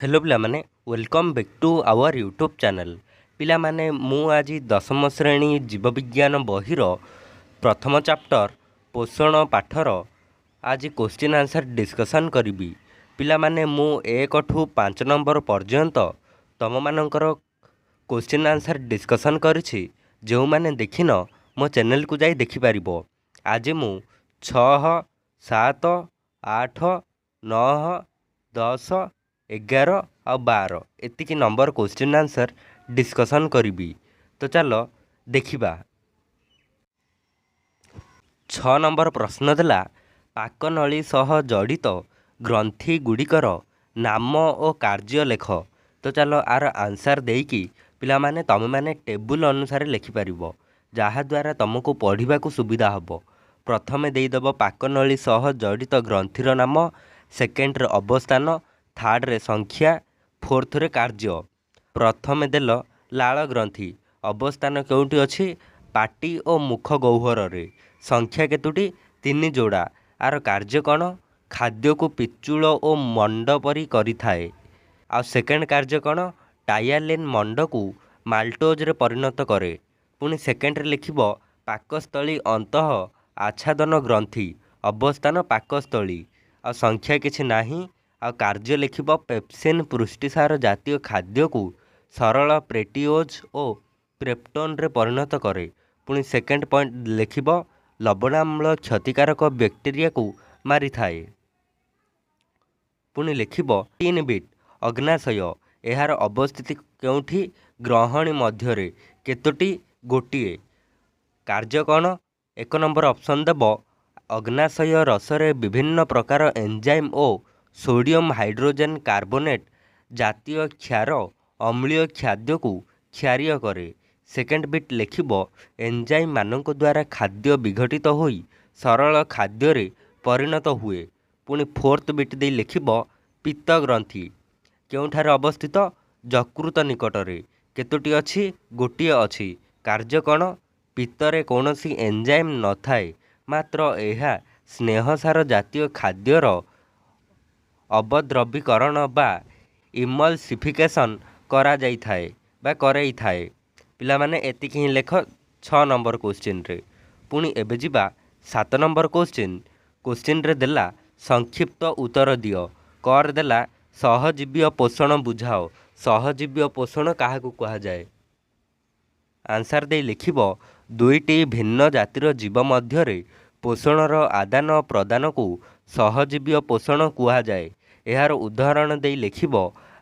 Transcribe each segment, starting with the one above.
Hello पिलामाने welcome back to our YouTube channel. पिलामाने मु आज दशम श्रेणी जीवविज्ञान बहिर प्रथम चैप्टर पोषण पाठर आज क्वेश्चन आंसर डिस्कसन करी। पिलामाने मु 1 ठू 5 नंबर पर्यंत तुम मानकर क्वेश्चन आंसर डिस्कसन करिछि। जो माने देखिन मो चैनल को जाई देखि परिबो। आज मु 6 7 8 9 10 11 और 12 एतिकी नंबर क्वेश्चन आंसर डिस्कसन करी। तो चलो देखिबा। 6 नंबर प्रश्न देला पाकनली सह जड़ित ग्रंथि गुड़िकर नाम और कार्य लेख। तो चलो आर आंसर देकी पिला माने तमे माने टेबुल अनुसार लिखिपर जहाद्वारा तुमको पढ़ा सुविधा हम। प्रथम देदेव पाकनली सह जड़ित ग्रंथिर नाम, सेकेंड रे अवस्थान, थर्ड रे संख्या, फोर्थ रे कार्य। प्रथम देल लाल ग्रंथि, अवस्थान केउटी अछि पाटी और मुख गौहर रे, संख्या केतुटी 3 जोड़ा, आर कार्य कौन खाद्य को पिचुल और मंड परी करिथाए। आ सेकेंड कार्य कौन टायालिन मंड को माल्टोज रे परिणत करे। पुणी सेकेंड रे लिखिब पाकस्थली अंतः आच्छादन ग्रंथि, अवस्थान पाकस्थली, आ संख्या किछि नाही। आ कार्य लिखिब पेप्सिन पुष्टिसार जातीय खाद्य को सरल प्रोटीओज और पेप्टोन रे परिणत करे। पुणी सेकेंड पॉइंट लिखिब लवणाम्ल क्षतिकारक बैक्टेरिया को मारी थाए। पुणी लिखिब 3 बिट अग्नाशय, यार अवस्थिति केउठी ग्रहणी मध्यरे, केतोटी गोटिए। कार्य कौन 1 नंबर ऑप्शन देव अग्नाशय रसरे विभिन्न प्रकार एंजाइम और सोडियम हाइड्रोजेन कार्बोनेट जातीय क्षार अम्लीय खाद्य को क्षारीय करे। सेकेंड बिट लिखिब एंजाइम मानक द्वारा खाद्य विघटित होई सरल खाद्य रे परिणत हुए। पुणी फोर्थ बिट दे लिखिब पित्त ग्रंथि केउठारे अवस्थित यकृत निकटरे, केतोटी अछि गोटिए अछि। कार्य कौन पित्तरे कौनसी एंजाइम न थाए, मात्र यह स्नेहसार जातीय खाद्यर अवद्रवीकरण बा इमल्सिफिकेशन करा जाई थाए बा करई थाए। पिला माने एतिक ही लेख 6 नंबर क्वेश्चन रे। पुणी एबे जिबा 7 नंबर क्वेश्चन रे देला संक्षिप्त उत्तर दियो। कर देला सहजीवीय पोषण बुझाओ। सहजीवीय पोषण काहाकू कहा जाए। आंसर दे लिखिब दुईटी भिन्न जातिर जीव मध्यरे पोषणर आदान प्रदान को सहजीवीय पोषण कहा जाए। यार उदाहरण दे लिखिब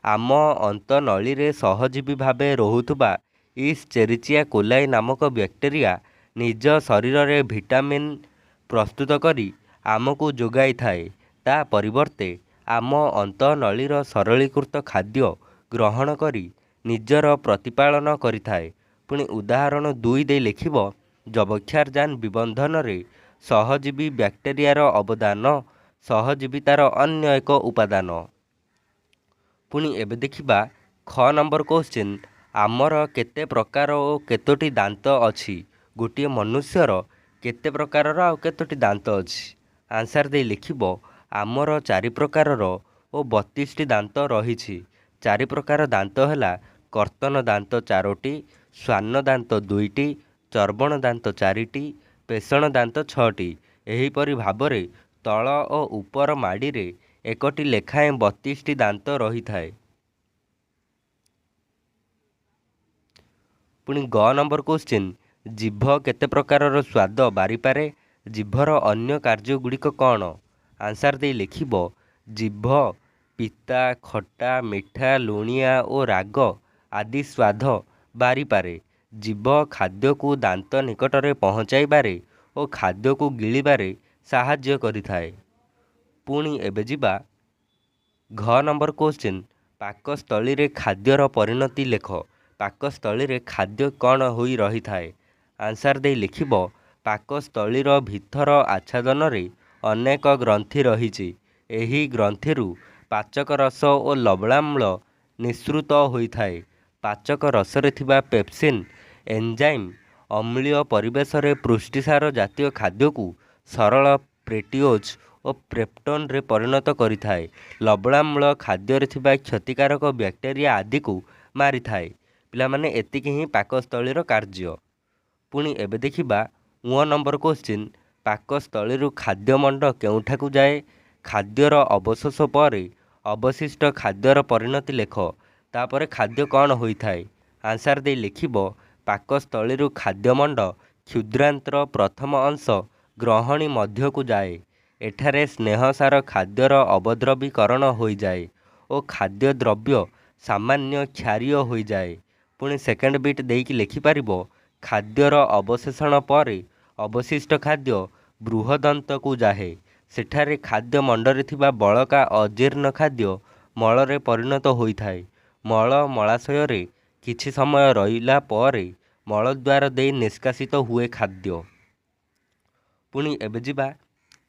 आम अंतनली रे सहजीवी भावे रहुथुबा इस्चेरिचिया कोलाई नामक बैक्टेरिया निज शरीर रे विटामिन प्रस्तुत करी आमको जोगाई थाए। ता परिवर्ते आम अंतनलीर सरलीकृत खाद्य ग्रहण करी निजर प्रतिपालन करिथाए। पुणी उदाहरण 2 दे लिखिब जबक्षारजान विबंधन रे सहजीवी बैक्टेरियार अवदान सहजीवितार अन्य एक उपादान। पुणी एबे देखिबा ख नंबर क्वेश्चन आमर केते प्रकार और केतोटी दांत अछि। गोटिए मनुष्यर केते प्रकारर आ केतोटी दांत अछि। आंसर दे लिखिब आमर 4 प्रकारर और 32टी दांत रहिछि। 4 प्रकार दांत हैला कर्तन दांत 4टी, श्वान दांत 2टी, चर्बण दांत 4टी, पेषण दांत 6टी। एहीपरि भाबरे तल और ऊपर माड़ी रे एकटी लेखाएं 32टी दांत रही थाए। पुणी ग नंबर क्वेश्चन जीभ केते प्रकारर स्वाद बारिपारे। जीभर अन्य कार्य गुड़िक कौन। आंसर दे लिखिब जीभ पिता, खट्टा, मिठा, लुणिया और राग आदि स्वाद बारिपारे। जीभ खाद्य को दांत निकटरे पहुँचाइबारे और खाद्य को गिलिबारे साहाय्य करिथाए। पुणी एबे जिबा घ नंबर क्वेश्चन पाकस्थली रे खाद्यर परिणति लेख। पाकस्थली रे खाद्य कौन होई रही थाए। आंसर दे लिखिब पाकस्थलीर भितर आच्छादन रे अनेक ग्रंथि रहिछि। एही ग्रंथिरु पाचक रस और लवणाम्ल निःसृत होइथाए। पाचक रसरे थिबा पेप्सिन एंजाइम अम्लीय परिवेश रे पुष्टिसार जातीय खाद्य को सरल प्रोटीओज ଓ ପ୍ରେପ୍ଟନରେ ପରିଣତ କରିଥାଏ। ଲବଣାମ୍ଳ ଖାଦ୍ୟରେ ଥିବା କ୍ଷତିକାରକ ବ୍ୟାକ୍ଟେରିଆ ଆଦିକୁ ମାରିଥାଏ। ପିଲାମାନେ ଏତିକି ହିଁ ପାକସ୍ଥଳୀର କାର୍ଯ୍ୟ। ପୁଣି ଏବେ ଦେଖିବା 9 ନମ୍ବର କ୍ୱେଶ୍ଚିନ୍। ପାକସ୍ଥଳୀରୁ ଖାଦ୍ୟମଣ୍ଡ କେଉଁଠାକୁ ଯାଏ? ଖାଦ୍ୟର ଅବଶୋଷ ପରେ ଅବଶିଷ୍ଟ ଖାଦ୍ୟର ପରିଣତି ଲେଖ। ତାପରେ ଖାଦ୍ୟ କ'ଣ ହୋଇଥାଏ? ଆନ୍ସାର ଦେଇ ଲେଖିବ ପାକସ୍ଥଳୀରୁ ଖାଦ୍ୟମଣ୍ଡ କ୍ଷୁଦ୍ରାନ୍ତର ପ୍ରଥମ ଅଂଶ ଗ୍ରହଣୀ ମଧ୍ୟକୁ ଯାଏ। ଏଠାରେ ସ୍ନେହସାର ଖାଦ୍ୟର ଅବଦ୍ରବୀକରଣ ହୋଇଯାଏ ଓ ଖାଦ୍ୟଦ୍ରବ୍ୟ ସାମାନ୍ୟ କ୍ଷାରୀୟ ହୋଇଯାଏ। ପୁଣି ସେକେଣ୍ଡ ବିଟ୍ ଦେଇକି ଲେଖିପାରିବ ଖାଦ୍ୟର ଅବଶେଷଣ ପରେ ଅବଶିଷ୍ଟ ଖାଦ୍ୟ ବୃହଦନ୍ତକୁ ଯାଏ। ସେଠାରେ ଖାଦ୍ୟମଣ୍ଡରେ ଥିବା ବଳକା ଅଜୀର୍ଣ୍ଣ ଖାଦ୍ୟ ମଳରେ ପରିଣତ ହୋଇଥାଏ। ମଳ ମଳାଶୟରେ କିଛି ସମୟ ରହିଲା ପରେ ମଳଦ୍ୱାର ଦେଇ ନିଷ୍କାସିତ ହୁଏ ଖାଦ୍ୟ। ପୁଣି ଏବେ ଯିବା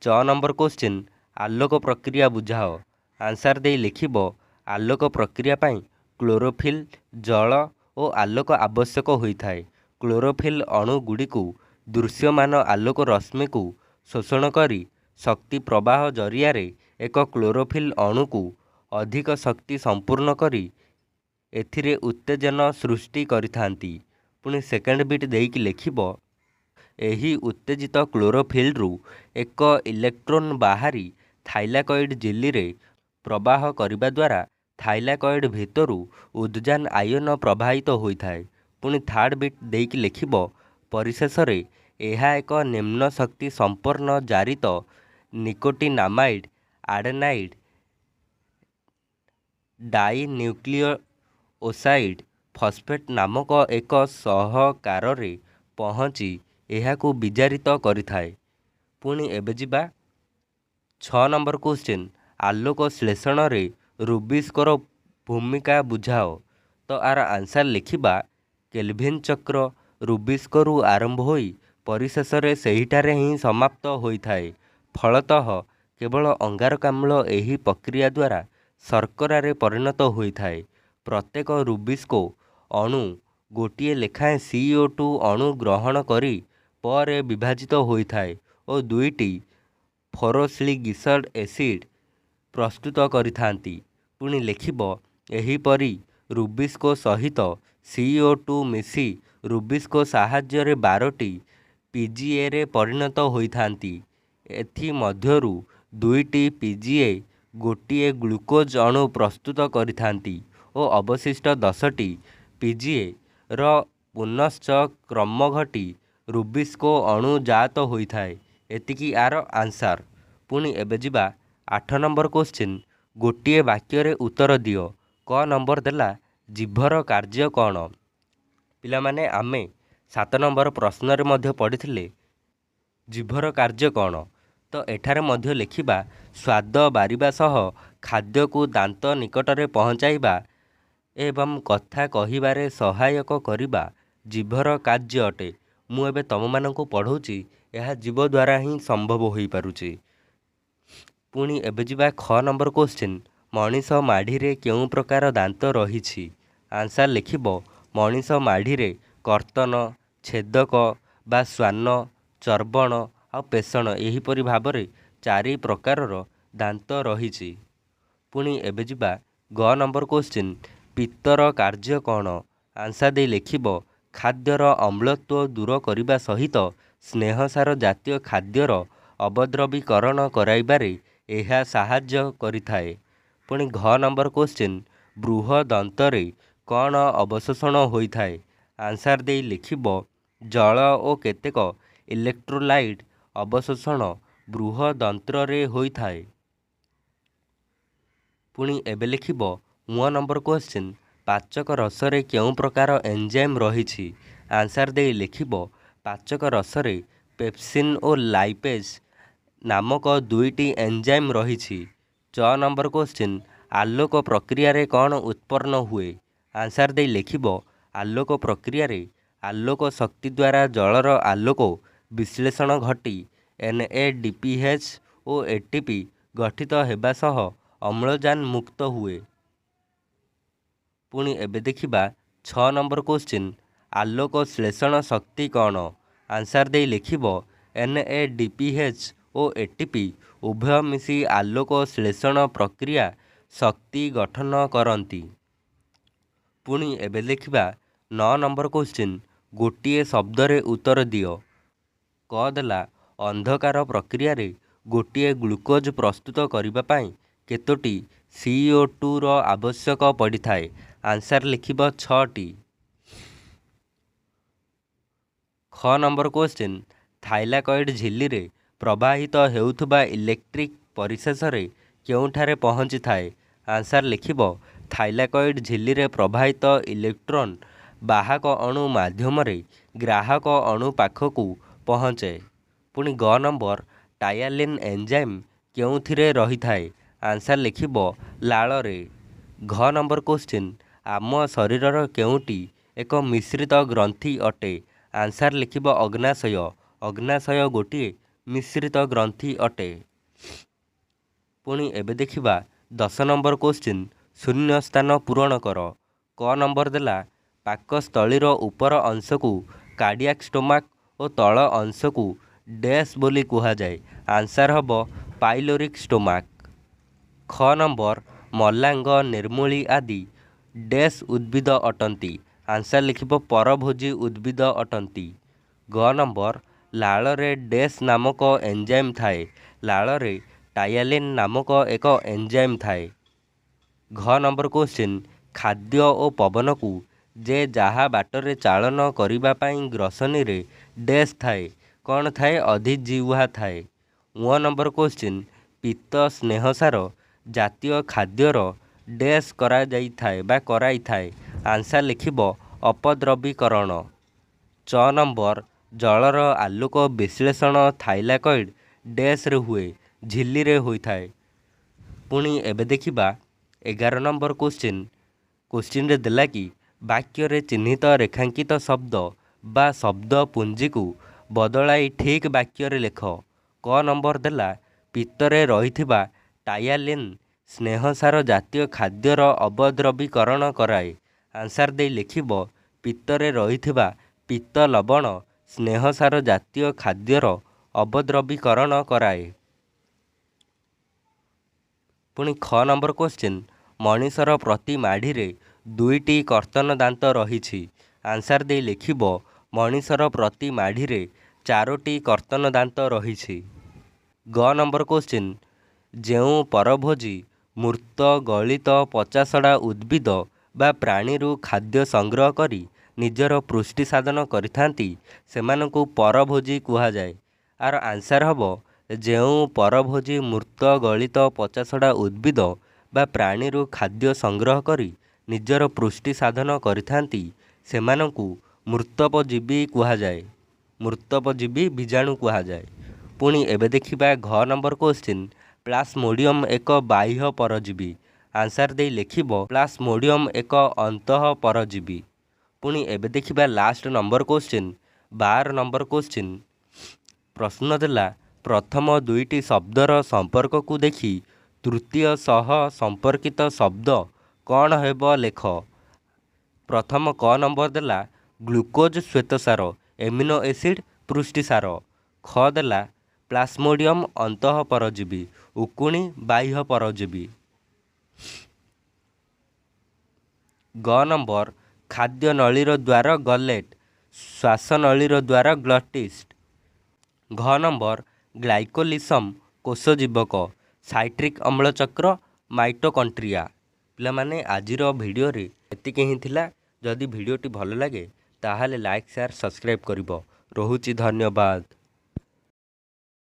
6 ନମ୍ବର କ୍ୱେଶ୍ଚିନ୍। ଆଲୋକ ପ୍ରକ୍ରିୟା ବୁଝାଅ। ଆନ୍ସାର ଦେଇ ଲେଖିବ ଆଲୋକ ପ୍ରକ୍ରିୟା ପାଇଁ କ୍ଲୋରୋଫିଲ୍, ଜଳ ଓ ଆଲୋକ ଆବଶ୍ୟକ ହୋଇଥାଏ। କ୍ଲୋରୋଫିଲ୍ ଅଣୁଗୁଡ଼ିକୁ ଦୃଶ୍ୟମାନ ଆଲୋକ ରଶ୍ମିକୁ ଶୋଷଣ କରି ଶକ୍ତି ପ୍ରବାହ ଜରିଆରେ ଏକ କ୍ଲୋରୋଫିଲ୍ ଅଣୁକୁ ଅଧିକ ଶକ୍ତି ସମ୍ପୂର୍ଣ୍ଣ କରି ଏଥିରେ ଉତ୍ତେଜନ ସୃଷ୍ଟି କରିଥାନ୍ତି। ପୁଣି ସେକେଣ୍ଡ ବିଟ୍ ଦେଇକି ଲେଖିବ ଏହି ଉତ୍ତେଜିତ କ୍ଲୋରୋଫିଲ୍ରୁ ଏକ ଇଲେକ୍ଟ୍ରୋନ୍ ବାହାରି ଥାଇଲାକଏଡ଼୍ ଝିଲ୍ଲିରେ ପ୍ରବାହ କରିବା ଦ୍ୱାରା ଥାଇଲାକଏଡ଼୍ ଭିତରୁ ଉଦଜାନ ଆୟନ ପ୍ରବାହିତ ହୋଇଥାଏ। ପୁଣି ଥାର୍ଡ଼ ବିଟ୍ ଦେଇକି ଲେଖିବ ପରିଶେଷରେ ଏହା ଏକ ନିମ୍ନ ଶକ୍ତି ସମ୍ପନ୍ନ ଜାରିତ ନିକୋଟିନାମାଇଡ୍ ଆଡେନାଇଡ୍ ଡାଇନ୍ୟୁକ୍ଲିଓସାଇଡ୍ ଫସ୍ଫେଟ୍ ନାମକ ଏକ ସହକାରରେ ପହଞ୍ଚି ଏହାକୁ ବିଜାରିତ କରିଥାଏ। ପୁଣି ଏବେ ଯିବା 6 ନମ୍ବର କ୍ୱେଶ୍ଚିନ୍। ଆଲୋକ ଶ୍ଳେଷଣରେ ରୁବିକ୍ସର ଭୂମିକା ବୁଝାଅ। ତ ଆର ଆନ୍ସାର ଲେଖିବା କେଲଭିନ୍ ଚକ୍ର ରୁବିକ୍ସରୁ ଆରମ୍ଭ ହୋଇ ପରିଶେଷରେ ସେହିଠାରେ ହିଁ ସମାପ୍ତ ହୋଇଥାଏ। ଫଳତଃ କେବଳ ଅଙ୍ଗାରକାମ୍ଳ ଏହି ପ୍ରକ୍ରିୟା ଦ୍ୱାରା ଶର୍କରାରେ ପରିଣତ ହୋଇଥାଏ। ପ୍ରତ୍ୟେକ ରୁବିକ୍ସ ଅଣୁ ଗୋଟିଏ ଲେଖାଏଁ CO2 ଅଣୁ ଗ୍ରହଣ କରି ପରେ ବିଭାଜିତ ହୋଇଥାଏ ଓ 2ଟି ଫେରୋକ୍ସିଲିକ୍ ଏସିଡ୍ ପ୍ରସ୍ତୁତ କରିଥାନ୍ତି। ପୁଣି ଲେଖିବ ଏହିପରି ରୁବିକ୍ସ ସହିତ CO2 ମିଶି ରୁବିକ୍ସ ସାହାଯ୍ୟରେ 12ଟି PGAରେ ପରିଣତ ହୋଇଥାନ୍ତି। ଏଥିମଧ୍ୟରୁ 2ଟି PGA ଗୋଟିଏ ଗ୍ଲୁକୋଜ୍ ଅଣୁ ପ୍ରସ୍ତୁତ କରିଥାନ୍ତି ଓ ଅବଶିଷ୍ଟ 10ଟି PGAର ପୁନଶ୍ଚ କ୍ରମ ଘଟି ରୁବିକ୍ସ ଅଣୁ ଜାତ ହୋଇଥାଏ। ଏତିକି ଆର ଆନ୍ସାର। ପୁଣି ଏବେ ଯିବା 8 ନମ୍ବର କ୍ୱେଶ୍ଚିନ୍। ଗୋଟିଏ ବାକ୍ୟରେ ଉତ୍ତର ଦିଅ। କ ନମ୍ବର ଦେଲା ଜିଭର କାର୍ଯ୍ୟ କ'ଣ? ପିଲାମାନେ ଆମେ 7 ନମ୍ବର ପ୍ରଶ୍ନରେ ମଧ୍ୟ ପଢ଼ିଥିଲେ ଜିଭର କାର୍ଯ୍ୟ କ'ଣ। ତ ଏଠାରେ ମଧ୍ୟ ଲେଖିବା ସ୍ୱାଦ ବାରିବା ସହ ଖାଦ୍ୟକୁ ଦାନ୍ତ ନିକଟରେ ପହଞ୍ଚାଇବା ଏବଂ କଥା କହିବାରେ ସହାୟକ କରିବା ଜିଭର କାର୍ଯ୍ୟ ଅଟେ। ମୁଁ ଏବେ ତମମାନଙ୍କୁ ପଢ଼ଉଛି, ଏହା ଜିଭ ଦ୍ୱାରା ହିଁ ସମ୍ଭବ ହୋଇପାରୁଛି। ପୁଣି ଏବେ ଯିବା 6 ନମ୍ବର କ୍ୱେଶ୍ଚିନ୍। ମଣିଷ ମାଢ଼ିରେ କେଉଁ ପ୍ରକାର ଦାନ୍ତ ରହିଛି? ଆନ୍ସାର ଲେଖିବ ମଣିଷ ମାଢ଼ିରେ କର୍ତ୍ତନ, ଛେଦକ ବା ଶ୍ୱାନ, ଚର୍ବଣ ଆଉ ପେଷଣ ଏହିପରି ଭାବରେ 4 ପ୍ରକାରର ଦାନ୍ତ ରହିଛି। ପୁଣି ଏବେ ଯିବା ଗ ନମ୍ବର କ୍ୱେଶ୍ଚିନ୍। ପିତ୍ତର କାର୍ଯ୍ୟ କ'ଣ? ଆନ୍ସାର ଦେଇ ଲେଖିବ ଖାଦ୍ୟର ଅମ୍ଳତ୍ୱ ଦୂର କରିବା ସହିତ ସ୍ନେହସାର ଜାତୀୟ ଖାଦ୍ୟର ଅବଦ୍ରବୀକରଣ କରାଇବାରେ ଏହା ସାହାଯ୍ୟ କରିଥାଏ। ପୁଣି ଘ ନମ୍ବର କ୍ୱେଶ୍ଚିନ୍। ବୃହଦନ୍ତରେ କ'ଣ ଅବଶୋଷଣ ହୋଇଥାଏ? ଆନ୍ସାର ଦେଇ ଲେଖିବ ଜଳ ଓ କେତେକ ଇଲେକ୍ଟ୍ରୋଲାଇଟ୍ ଅବଶୋଷଣ ବୃହଦନ୍ତ୍ରରେ ହୋଇଥାଏ। ପୁଣି ଏବେ ଲେଖିବ 9 ନମ୍ବର କ୍ୱେଶ୍ଚିନ୍। ପାଚକ ରସରେ କେଉଁ ପ୍ରକାର ଏନଜାଇମ୍ ରହିଛି? ଆନ୍ସାର ଦେଇ ଲେଖିବ ପାଚକ ରସରେ ପେପ୍ସିନ୍ ଓ ଲାଇପେଜ୍ ନାମକ 2ଟି ଏନଜାଇମ୍ ରହିଛି। 6 ନମ୍ବର କ୍ୱେଶ୍ଚିନ୍। ଆଲୋକ ପ୍ରକ୍ରିୟାରେ କ'ଣ ଉତ୍ପନ୍ନ ହୁଏ? ଆନ୍ସାର ଦେଇ ଲେଖିବ ଆଲୋକ ପ୍ରକ୍ରିୟାରେ ଆଲୋକ ଶକ୍ତି ଦ୍ୱାରା ଜଳର ଆଲୋକ ବିଶ୍ଳେଷଣ ଘଟି NADPH ଓ ATP ଗଠିତ ହେବା ସହ ଅମ୍ଳଜାନ ମୁକ୍ତ ହୁଏ। ପୁଣି ଏବେ ଦେଖିବା 6 ନମ୍ବର କ୍ୱେଶ୍ଚିନ୍। ଆଲୋକ ଶ୍ଳେଷଣ ଶକ୍ତି କ'ଣ? ଆନ୍ସାର ଦେଇ ଲେଖିବ NADPH ଓ ଓ ATP ଉଭୟ ମିଶି ଆଲୋକ ଶ୍ଳେଷଣ ପ୍ରକ୍ରିୟା ଶକ୍ତି ଗଠନ କରନ୍ତି। ପୁଣି ଏବେ ଦେଖିବା 9 ନମ୍ବର କ୍ୱେଶ୍ଚିନ୍। ଗୋଟିଏ ଶବ୍ଦରେ ଉତ୍ତର ଦିଅ। କ ଦେଲା ଅନ୍ଧକାର ପ୍ରକ୍ରିୟାରେ ଗୋଟିଏ ଗ୍ଲୁକୋଜ୍ ପ୍ରସ୍ତୁତ କରିବା ପାଇଁ କେତୋଟି CO2ର ଆବଶ୍ୟକ ପଡ଼ିଥାଏ? ଆନ୍ସାର ଲେଖିବ 6ଟି। ଖ ନମ୍ବର କ୍ୱେଶ୍ଚିନ୍। ଥାଇଲାକଏଡ୍ ଝିଲ୍ଲିରେ ପ୍ରବାହିତ ହେଉଥିବା ଇଲେକ୍ଟ୍ରିକ୍ ପରିଶେଷରେ କେଉଁଠାରେ ପହଞ୍ଚିଥାଏ? ଆନ୍ସାର ଲେଖିବ ଥାଇଲାକଏଡ୍ ଝିଲ୍ଲିରେ ପ୍ରବାହିତ ଇଲେକ୍ଟ୍ରନ୍ ବାହକ ଅଣୁ ମାଧ୍ୟମରେ ଗ୍ରାହକ ଅଣୁ ପାଖକୁ ପହଞ୍ଚେ। ପୁଣି ଗ ନମ୍ବର ଟାୟାଲିନ୍ ଏନ୍ଜାଇମ୍ କେଉଁଥିରେ ରହିଥାଏ? ଆନ୍ସାର ଲେଖିବ ଲାଳରେ। ଘ ନମ୍ବର କ୍ୱେଶ୍ଚିନ୍। ଆମ ଶରୀରର କେଉଁଟି ଏକ ମିଶ୍ରିତ ଗ୍ରନ୍ଥି ଅଟେ? ଆନ୍ସାର ଲେଖିବ ଅଗ୍ନାଶୟ। ଅଗ୍ନାଶୟ ଗୋଟିଏ ମିଶ୍ରିତ ଗ୍ରନ୍ଥି ଅଟେ। ପୁଣି ଏବେ ଦେଖିବା 10 ନମ୍ବର କ୍ୱେଶ୍ଚିନ୍। ଶୂନ୍ୟ ସ୍ଥାନ ପୂରଣ କର। କ ନମ୍ବର ଦେଲା ପାକସ୍ଥଳୀର ଉପର ଅଂଶକୁ କାର୍ଡ଼ିଆକ୍ ଷ୍ଟୋମାକ୍ ଓ ତଳ ଅଂଶକୁ ଡ୍ୟାସ୍ ବୋଲି କୁହାଯାଏ? ଆନ୍ସାର ହେବ ପାଇଲୋରିକ୍ ଷ୍ଟୋମାକ୍। ଖ ନମ୍ବର ମଲାଙ୍ଗ ନିର୍ମୂଳୀ ଆଦି ଡ୍ୟାସ୍ ଉଦ୍ଭିଦ ଅଟନ୍ତି? ଆନ୍ସାର ଲେଖିବ ପରଭୋଜୀ ଉଦ୍ଭିଦ ଅଟନ୍ତି। ଗ ନମ୍ବର ଲାଳରେ ଡ୍ୟାସ୍ ନାମକ ଏନ୍ଜାଇମ୍ ଥାଏ? ଲାଳରେ ଟାୟାଲିନ୍ ନାମକ ଏକ ଏନ୍ଜାଇମ୍ ଥାଏ। ଘ ନମ୍ବର କ୍ୱେଶ୍ଚିନ୍। ଖାଦ୍ୟ ଓ ପବନକୁ ଯେ ଯାହା ବାଟରେ ଚାଳନ କରିବା ପାଇଁ ଗ୍ରସନୀରେ ଡ୍ୟାସ୍ ଥାଏ କ'ଣ ଥାଏ? ଅଧିଜିହ୍ୱା ଥାଏ। ଙ ନମ୍ବର କ୍ୱେଶ୍ଚିନ୍। ପିତ୍ତ ସ୍ନେହସାର ଜାତୀୟ ଖାଦ୍ୟର ଡ୍ୟାସ୍ କରାଯାଇଥାଏ ବା କରାଇଥାଏ? ଆନ୍ସାର ଲେଖିବ ଅପଦ୍ରବୀକରଣ। ଚ ନମ୍ବର ଜଳର ଆଲୋକ ବିଶ୍ଳେଷଣ ଥାଇଲାକଏଡ୍ ଡ୍ୟାସ୍ରେ ହୁଏ? ଝିଲ୍ଲିରେ ହୋଇଥାଏ। ପୁଣି ଏବେ ଦେଖିବା 11 ନମ୍ବର କ୍ୱେଶ୍ଚିନ୍। କ୍ୱେଶ୍ଚିନ୍ରେ ଦେଲା କି ବାକ୍ୟରେ ଚିହ୍ନିତ ରେଖାଙ୍କିତ ଶବ୍ଦ ବା ଶବ୍ଦ ପୁଞ୍ଜିକୁ ବଦଳାଇ ଠିକ୍ ବାକ୍ୟରେ ଲେଖ। କ ନମ୍ବର ଦେଲା ପିତ୍ତରେ ରହିଥିବା ଟାୟାଲିନ୍ ସ୍ନେହସାର ଜାତୀୟ ଖାଦ୍ୟର ଅବଦ୍ରବୀକରଣ କରାଏ। ଆନ୍ସାର ଦେଇ ଲେଖିବ ପିତ୍ତରେ ରହିଥିବା ପିତ୍ତ ଲବଣ ସ୍ନେହସାର ଜାତୀୟ ଖାଦ୍ୟର ଅବଦ୍ରବୀକରଣ କରାଏ। ପୁଣି ଖ ନମ୍ବର କ୍ୱେଶ୍ଚିନ୍। ମଣିଷର ପ୍ରତି ମାଢ଼ିରେ 2ଟି କର୍ତ୍ତନ ଦାନ୍ତ ରହିଛି? ଆନ୍ସାର ଦେଇ ଲେଖିବ ମଣିଷର ପ୍ରତି ମାଢ଼ିରେ 4ଟି କର୍ତ୍ତନ ଦାନ୍ତ ରହିଛି। ଗ ନମ୍ବର କ୍ୱେଶ୍ଚିନ୍। ଯେଉଁ ପରଭୋଜୀ ମୃତ ଗଳିତ ପଚାସଢ଼ା ଉଦ୍ଭିଦ ବା ପ୍ରାଣୀରୁ ଖାଦ୍ୟ ସଂଗ୍ରହ କରି ନିଜର ପୁଷ୍ଟି ସାଧନ କରିଥାନ୍ତି ସେମାନଙ୍କୁ ପରଭୋଜୀ କୁହାଯାଏ? ଆର ଆନ୍ସାର ହେବ ଯେଉଁ ପରଭୋଜୀ ମୃତ ଗଳିତ ପଚାସଢ଼ା ଉଦ୍ଭିଦ ବା ପ୍ରାଣୀରୁ ଖାଦ୍ୟ ସଂଗ୍ରହ କରି ନିଜର ପୁଷ୍ଟି ସାଧନ କରିଥାନ୍ତି ସେମାନଙ୍କୁ ମୃତପଜୀବୀ କୁହାଯାଏ। ମୃତପଜୀବୀ ବୀଜାଣୁ କୁହାଯାଏ। ପୁଣି ଏବେ ଦେଖିବା ଘ ନମ୍ବର କ୍ୱେଶ୍ଚିନ୍। ପ୍ଲାସ୍ମୋଡ଼ିୟମ୍ ଏକ ବାହ୍ୟ ପରଜୀବୀ? ଆନ୍ସାର ଦେଇ ଲେଖିବ ପ୍ଲାସ୍ମୋଡ଼ିୟମ୍ ଏକ ଅନ୍ତଃ ପରଜୀବୀ। ପୁଣି ଏବେ ଦେଖିବା last number question 12 number question. ପ୍ରଶ୍ନ ଦେଲା ପ୍ରଥମ 2ଟି ଶବ୍ଦର ସମ୍ପର୍କକୁ ଦେଖି ତୃତୀୟ ସହ ସମ୍ପର୍କିତ ଶବ୍ଦ କ'ଣ ହେବ ଲେଖ। ପ୍ରଥମ କ ନମ୍ବର ଦେଲା ଗ୍ଲୁକୋଜ୍ ଶ୍ୱେତସାର ଏମିନୋ ଏସିଡ୍ ପୁଷ୍ଟିସାର। ଖ ଦେଲା ପ୍ଲାସ୍ମୋଡ଼ିୟମ୍ ଅନ୍ତଃ ପରଜୀବୀ ଉକୁଣି ବାହ୍ୟ ପରଜୀବୀ। ଗ ନମ୍ବର ଖାଦ୍ୟ ନଳୀର ଦ୍ୱାର ଗଲେଟ୍ ଶ୍ୱାସନଳୀର ଦ୍ୱାର ଗ୍ଲଟିସ୍। ଘ ନମ୍ବର ଗ୍ଲାଇକୋଲିସମ୍ କୋଷଜୀବକ ସାଇଟ୍ରିକ୍ ଅମ୍ଳଚକ୍ର ମାଇଟୋକଣ୍ଡ୍ରିଆ। ପିଲାମାନେ ଆଜିର ଭିଡ଼ିଓରେ ଏତିକି ହିଁ ଥିଲା। ଯଦି ଭିଡ଼ିଓଟି ଭଲ ଲାଗେ ତାହେଲେ ଲାଇକ୍ ସେୟାର ସବସ୍କ୍ରାଇବ୍ କରିବ। ରହୁଛି ଧନ୍ୟବାଦ।